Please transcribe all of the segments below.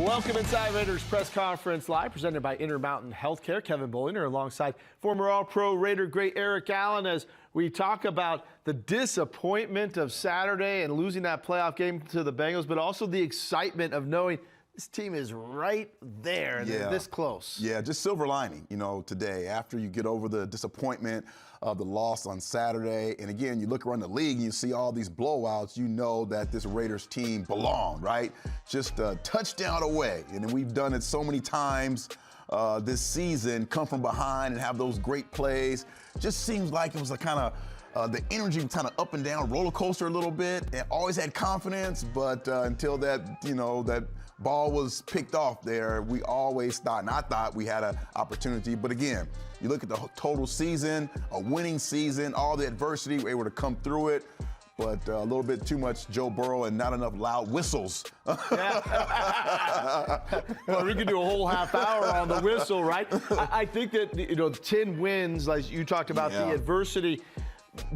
Welcome inside Raiders press conference live, presented by Intermountain Healthcare. Kevin Bollinger alongside former All-Pro Raider great Eric Allen as we talk about the disappointment of Saturday and losing that playoff game to the Bengals, but also the excitement of knowing this team is right there. Yeah. They're this close. Yeah, just silver lining, today after you get over the disappointment of the loss on Saturday. And again, you look around the league and you see all these blowouts, you know that this Raiders team belonged, right? Just a touchdown away. And we've done it so many times this season, come from behind and have those great plays. Just seems like it was a kind of the energy was kind of up and down, roller coaster a little bit, and always had confidence, but until that, that ball was picked off there, we always thought, and I thought we had an opportunity. But again, you look at the total season, a winning season, all the adversity, we're able to come through it, but a little bit too much Joe Burrow and not enough loud whistles. Yeah. Well, we could do a whole half hour on the whistle, right? I think that, 10 wins, like you talked about, the adversity,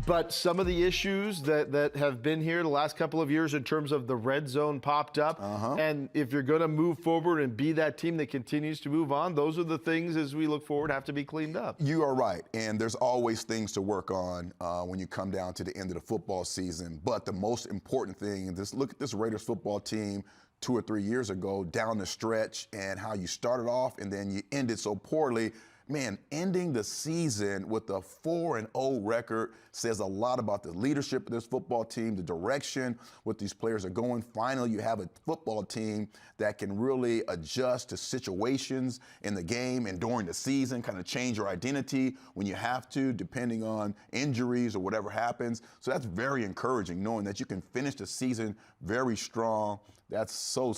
but some of the issues that have been here the last couple of years in terms of the red zone popped up. And if you're going to move forward and be that team that continues to move on, those are the things as we look forward have to be cleaned up. You are right. And there's always things to work on when you come down to the end of the football season. But the most important thing is look at this Raiders football team 2 or 3 years ago down the stretch and how you started off and then you ended so poorly. Man, ending the season with a 4-0 record says a lot about the leadership of this football team, the direction what these players are going. Finally, you have a football team that can really adjust to situations in the game and during the season, kind of change your identity when you have to, depending on injuries or whatever happens. So that's very encouraging, knowing that you can finish the season very strong. That's so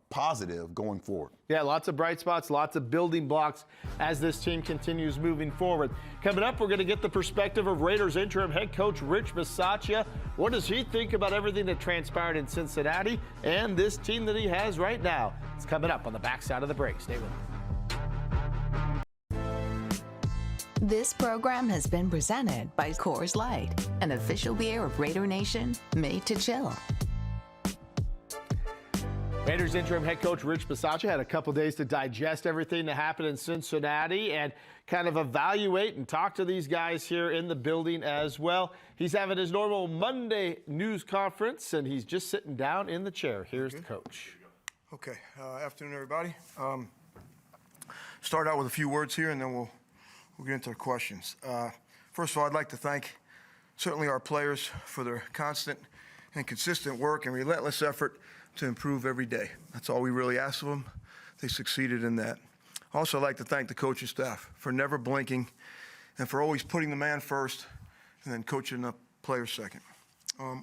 positive going forward. Yeah, lots of bright spots, lots of building blocks as this team continues moving forward. Coming up, we're going to get the perspective of Raiders interim head coach Rich Bisaccia. What does he think about everything that transpired in Cincinnati and this team that he has right now? It's coming up on the backside of the break. Stay with us. This program has been presented by Coors Light, an official beer of Raider Nation, made to chill. Raiders interim head coach Rich Bisaccia had a couple days to digest everything that happened in Cincinnati and kind of evaluate and talk to these guys here in the building as well. He's having his normal Monday news conference, and he's just sitting down in the chair. Here's the coach. Okay. Afternoon, everybody. Start out with a few words here, and then we'll get into the questions. First of all, I'd like to thank certainly our players for their constant and consistent work and relentless effort to improve every day. That's all we really asked of them. They succeeded in that. Also, I'd like to thank the coaching staff for never blinking and for always putting the man first and then coaching the players second.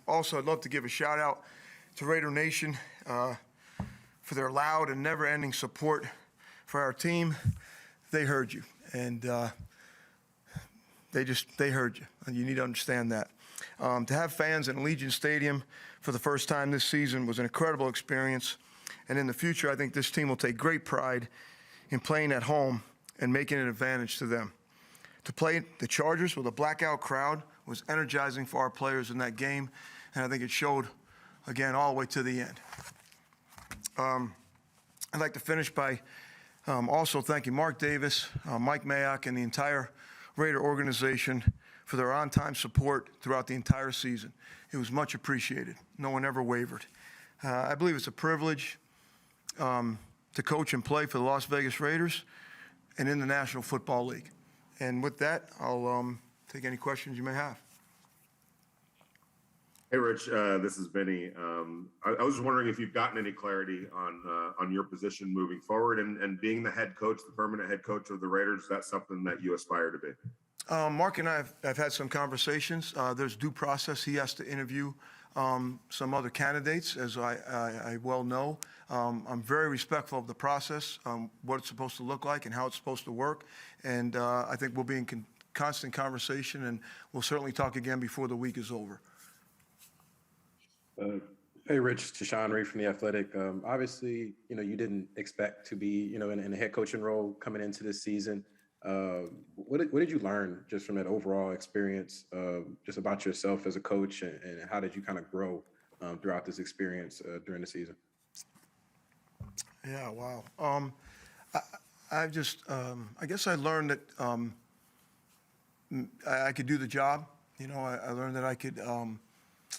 Also, I'd love to give a shout out to Raider Nation for their loud and never-ending support for our team. They heard you, and they heard you. And you need to understand that. To have fans in Allegiant Stadium for the first time this season was an incredible experience. And in the future, I think this team will take great pride in playing at home and making an advantage to them. To play the Chargers with a blackout crowd was energizing for our players in that game, and I think it showed, again, all the way to the end. I'd like to finish by also thanking Mark Davis, Mike Mayock, and the entire Raider organization for their on-time support throughout the entire season. It was much appreciated. No one ever wavered. I believe it's a privilege to coach and play for the Las Vegas Raiders and in the National Football League. And with that, I'll take any questions you may have. Hey, Rich, this is Vinny. I was just wondering if you've gotten any clarity on your position moving forward and being the head coach, the permanent head coach of the Raiders. That's something that you aspire to be. Mark and I have had some conversations. There's due process. He has to interview some other candidates, as I well know. I'm very respectful of the process, what it's supposed to look like and how it's supposed to work. And I think we'll be in constant conversation, and we'll certainly talk again before the week is over. Hey, Rich, Tashawn Reed from The Athletic. Obviously, you didn't expect to be, in a head coaching role coming into this season. What did you learn just from that overall experience, just about yourself as a coach, and how did you kind of grow throughout this experience during the season? Yeah, wow. I just, I guess I learned that I could do the job. You know, I learned that I could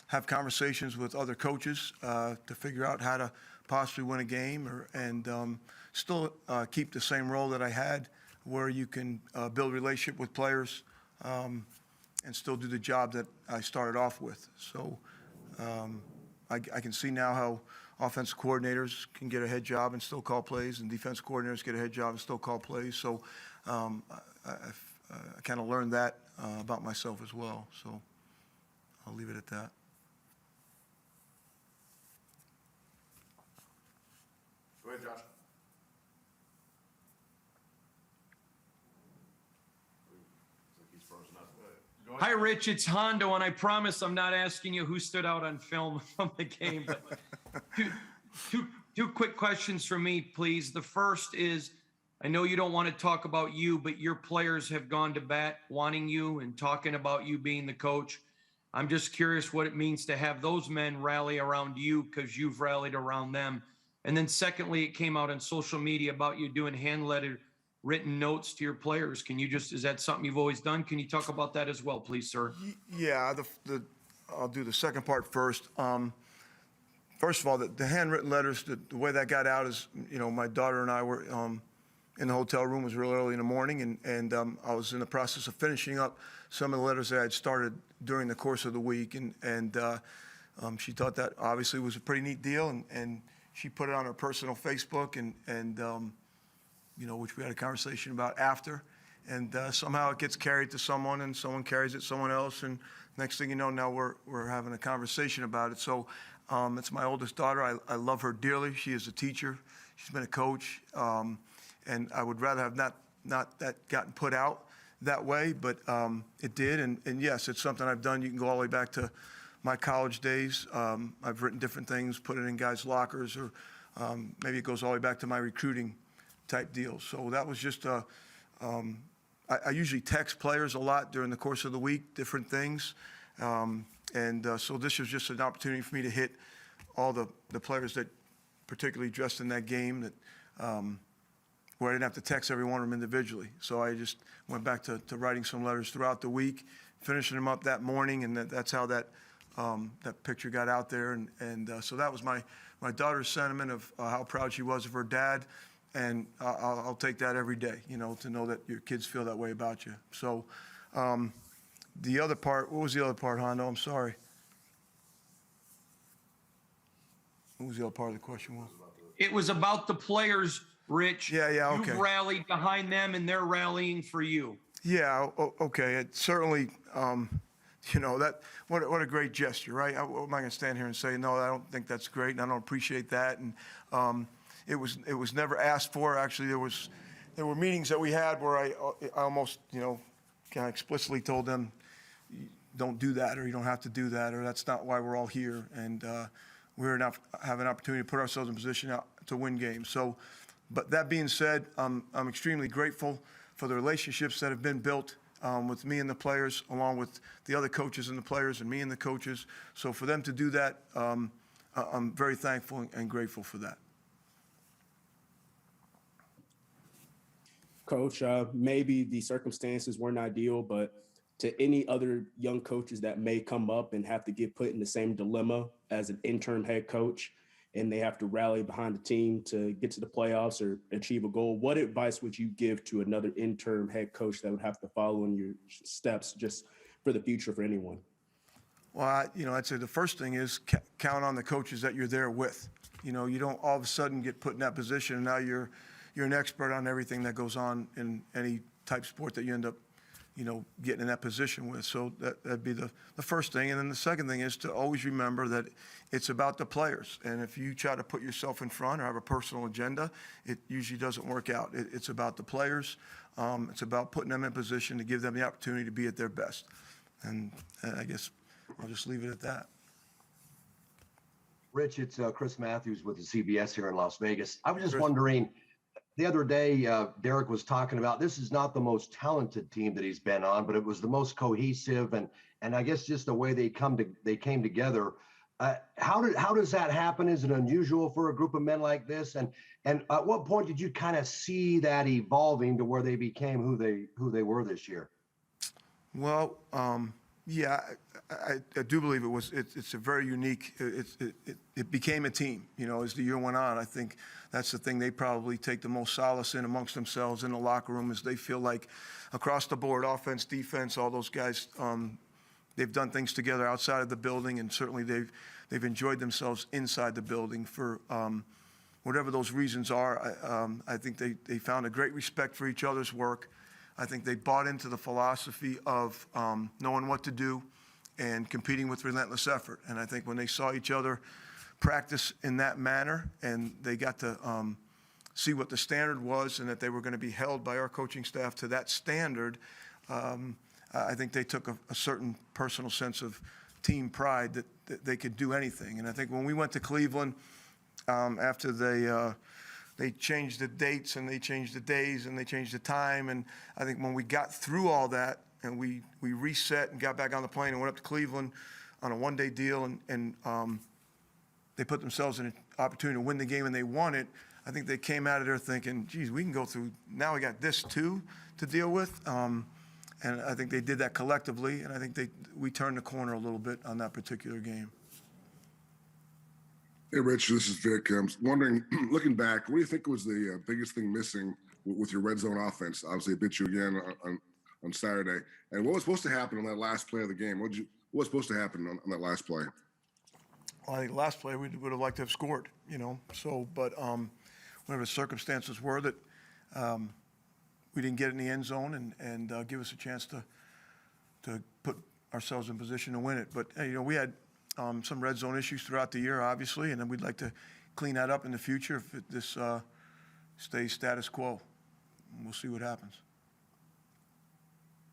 have conversations with other coaches to figure out how to possibly win a game and still keep the same role that I had, where you can build a relationship with players and still do the job that I started off with. So I can see now how offensive coordinators can get a head job and still call plays, and defensive coordinators get a head job and still call plays. So I kind of learned that about myself as well. So I'll leave it at that. Go ahead, Josh. Hi, Rich. It's Hondo, and I promise I'm not asking you who stood out on film from the game. But two quick questions from me, please. The first is, I know you don't want to talk about you, but your players have gone to bat wanting you and talking about you being the coach. I'm just curious what it means to have those men rally around you because you've rallied around them. And then secondly, it came out on social media about you doing hand-lettered written notes to your players. Can you just, is that something you've always done? Can you talk about that as well, please, sir? Yeah, I'll do the second part first. First of all, the handwritten letters, the way that got out is, you know, my daughter and I were in the hotel room. It was real early in the morning, and I was in the process of finishing up some of the letters that I had started during the course of the week, and she thought that obviously was a pretty neat deal, and she put it on her personal Facebook, and you know, which we had a conversation about after, and somehow it gets carried to someone, and someone carries it to someone else, and next thing you know, now we're having a conversation about it. So it's my oldest daughter. I love her dearly. She is a teacher. She's been a coach, and I would rather have not that gotten put out that way, but it did, and yes, it's something I've done. You can go all the way back to my college days. I've written different things, put it in guys' lockers, or maybe it goes all the way back to my recruiting type deals. So that was just I usually text players a lot during the course of the week, different things. So this was just an opportunity for me to hit all the players that particularly dressed in that game that where I didn't have to text every one of them individually. So I just went back to writing some letters throughout the week, finishing them up that morning, and that's how that picture got out there. And so that was my daughter's sentiment of how proud she was of her dad. And I'll take that every day, you know, to know that your kids feel that way about you. So the other part, what was the other part, Hondo? I'm sorry. What was the other part of the question? It was about the players, Rich. Yeah, okay. You've rallied behind them, and they're rallying for you. Yeah, okay. It certainly, you know, what a great gesture, right? What am I going to stand here and say, no, I don't think that's great, and I don't appreciate that. And it was never asked for. Actually, there were meetings that we had where I almost, you know, kind of explicitly told them, don't do that, or you don't have to do that, or that's not why we're all here. And we're now have an opportunity to put ourselves in position to win games. So, but that being said, I'm extremely grateful for the relationships that have been built with me and the players, along with the other coaches and the players, and me and the coaches. So for them to do that, I'm very thankful and grateful for that. Coach, maybe the circumstances weren't ideal, but to any other young coaches that may come up and have to get put in the same dilemma as an interim head coach, and they have to rally behind the team to get to the playoffs or achieve a goal, what advice would you give to another interim head coach that would have to follow in your steps just for the future for anyone? Well, you know, I'd say the first thing is count on the coaches that you're there with. You know, you don't all of a sudden get put in that position and now you're an expert on everything that goes on in any type of sport that you end up, you know, getting in that position with. So that'd be the first thing. And then the second thing is to always remember that it's about the players. And if you try to put yourself in front or have a personal agenda, it usually doesn't work out. It's about the players. It's about putting them in position to give them the opportunity to be at their best. And I guess I'll just leave it at that. Rich, it's Chris Matthews with the CBS here in Las Vegas. I was just wondering, the other day, Derek was talking about this is not the most talented team that he's been on, but it was the most cohesive, and I guess just the way they came together. How does that happen? Is it unusual for a group of men like this? And at what point did you kind of see that evolving to where they became who they were this year? Well, yeah, I do believe it's a very unique. It became a team. You know, as the year went on, I think that's the thing they probably take the most solace in amongst themselves in the locker room, is they feel like across the board, offense, defense, all those guys. They've done things together outside of the building, and certainly they've enjoyed themselves inside the building for whatever those reasons are. I think they found a great respect for each other's work. I think they bought into the philosophy of knowing what to do and competing with relentless effort. And I think when they saw each other practice in that manner, and they got to see what the standard was, and that they were going to be held by our coaching staff to that standard, I think they took a certain personal sense of team pride that they could do anything. And I think when we went to Cleveland, after they changed the dates and they changed the days and they changed the time, and I think when we got through all that and we reset and got back on the plane and went up to Cleveland on a one-day deal, and they put themselves in an opportunity to win the game and they won it, I think they came out of there thinking, geez, we can go through, now we got this too to deal with. And I think they did that collectively, and I think we turned the corner a little bit on that particular game. Hey, Rich, this is Vic. I'm wondering, looking back, what do you think was the biggest thing missing with your red zone offense? Obviously, it bit you again on Saturday. And what was supposed to happen on that last play of the game? What was supposed to happen on that last play? Well, I think last play we would have liked to have scored, you know. So, but whatever the circumstances were, that we didn't get in the end zone and give us a chance to put ourselves in position to win it. But you know, we had some red zone issues throughout the year, obviously, and then we'd like to clean that up in the future if this stays status quo. We'll see what happens.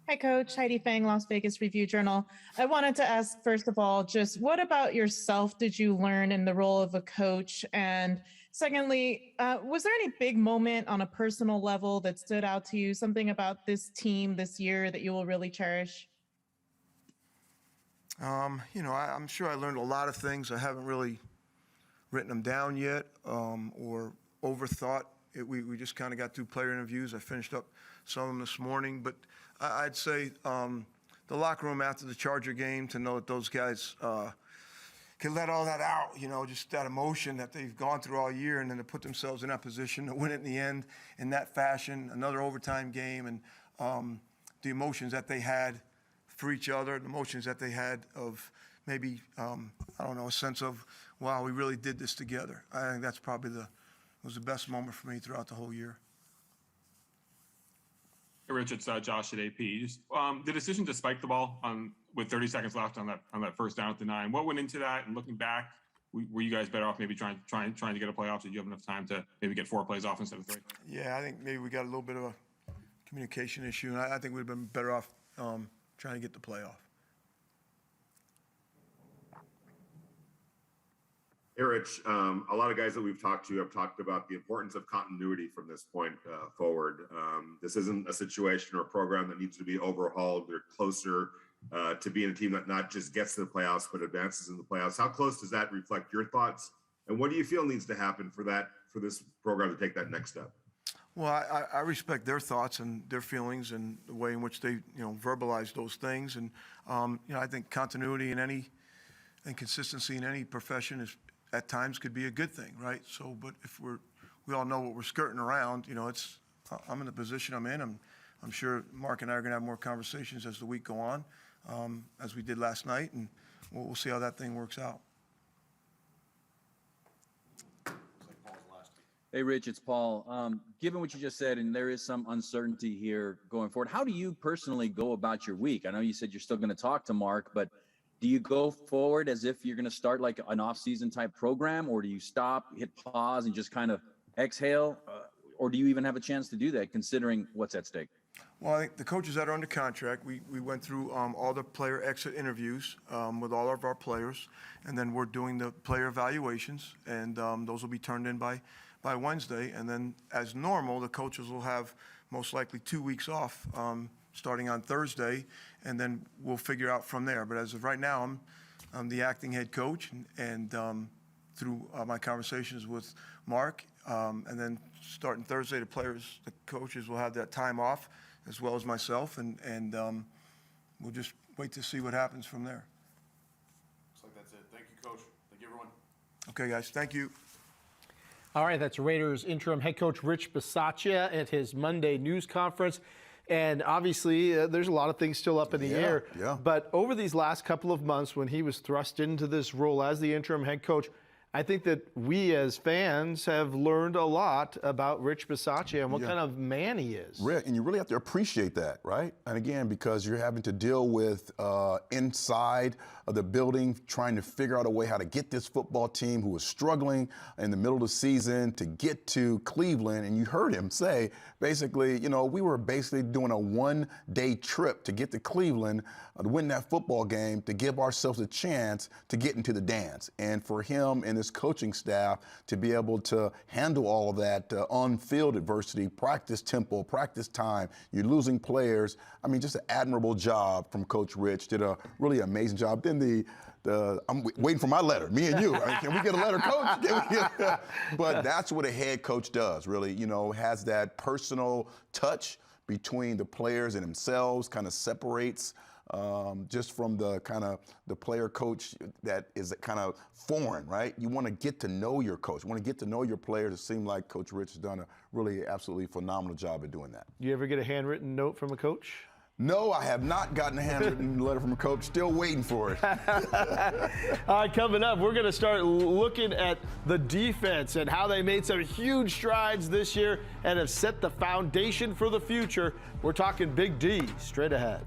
Hi, Coach. Heidi Fang, Las Vegas Review-Journal. I wanted to ask, first of all, just what about yourself did you learn in the role of a coach? And secondly, was there any big moment on a personal level that stood out to you, something about this team this year that you will really cherish? You know, I'm sure I learned a lot of things. I haven't really written them down yet or overthought it. We just kind of got through player interviews. I finished up some of them this morning. But I'd say the locker room after the Charger game, to know that those guys can let all that out, you know, just that emotion that they've gone through all year, and then to put themselves in that position to win it in the end in that fashion, another overtime game, and the emotions that they had for each other, the emotions that they had of maybe, I don't know, a sense of, wow, we really did this together. I think that's probably was the best moment for me throughout the whole year. Hey, Rich, it's Josh at AP. Just the decision to spike the ball with 30 seconds left on that first down at the 9. What went into that? And looking back, were you guys better off maybe trying to get a playoff? Did you have enough time to maybe get 4 plays off instead of 3? Yeah, I think maybe we got a little bit of a communication issue, and I think we'd have been better off trying to get the playoff. Hey, Rich, a lot of guys that we've talked to have talked about the importance of continuity from this point forward. This isn't a situation or a program that needs to be overhauled. They're closer to being a team that not just gets to the playoffs, but advances in the playoffs. How close does that reflect your thoughts? And what do you feel needs to happen for this program to take that next step? Well, I respect their thoughts and their feelings and the way in which they, verbalize those things. And, I think continuity and consistency in any profession is, at times, could be a good thing, right? So, but if we all know what we're skirting around, I'm in the position I'm in. I'm sure Mark and I are going to have more conversations as the week go on, as we did last night, and we'll see how that thing works out. Hey, Rich, it's Paul. Given what you just said, and there is some uncertainty here going forward, how do you personally go about your week? I know you said you're still going to talk to Mark, but do you go forward as if you're going to start like an off-season type program, or do you stop, hit pause, and just kind of exhale? Or do you even have a chance to do that, considering what's at stake? Well, I think the coaches that are under contract, we went through all the player exit interviews with all of our players, and then we're doing the player evaluations, and those will be turned in by Wednesday. And then, as normal, the coaches will have most likely 2 weeks off starting on Thursday, and then we'll figure out from there. But as of right now, the acting head coach, and through my conversations with Mark, and then starting Thursday, the coaches will have that time off, as well as myself, and we'll just wait to see what happens from there. Looks like that's it. Thank you, Coach. Thank you, everyone. Okay, guys. Thank you. All right, that's Raiders interim head coach Rich Bisaccia at his Monday news conference. And obviously, there's a lot of things still up in the air. Yeah. But over these last couple of months, when he was thrust into this role as the interim head coach, I think that we as fans have learned a lot about Rich Bisaccia and what kind of man he is. And you really have to appreciate that, right? And again, because you're having to deal with inside of the building, trying to figure out a way how to get this football team who was struggling in the middle of the season to get to Cleveland. And you heard him say, basically, you know, we were basically doing a one-day trip to get to Cleveland to win that football game, to give ourselves a chance to get into the dance. And for him and his coaching staff to be able to handle all of that on-field adversity, practice tempo, practice time, you're losing players. I mean, just an admirable job from Coach Rich. Did a really amazing job. Then I'm waiting for my letter, me and you. Right? Can we get a letter, Coach? But that's what a head coach does, really, you know, has that personal touch between the players and themselves, kind of separates just from the kind of the player coach that is kind of foreign, right? You want to get to know your coach. You want to get to know your players. It seemed like Coach Rich has done a really absolutely phenomenal job at doing that. You ever get a handwritten note from a coach? No, I have not gotten a handwritten letter from a coach. Still waiting for it. All right, coming up, we're going to start looking at the defense and how they made some huge strides this year and have set the foundation for the future. We're talking Big D straight ahead.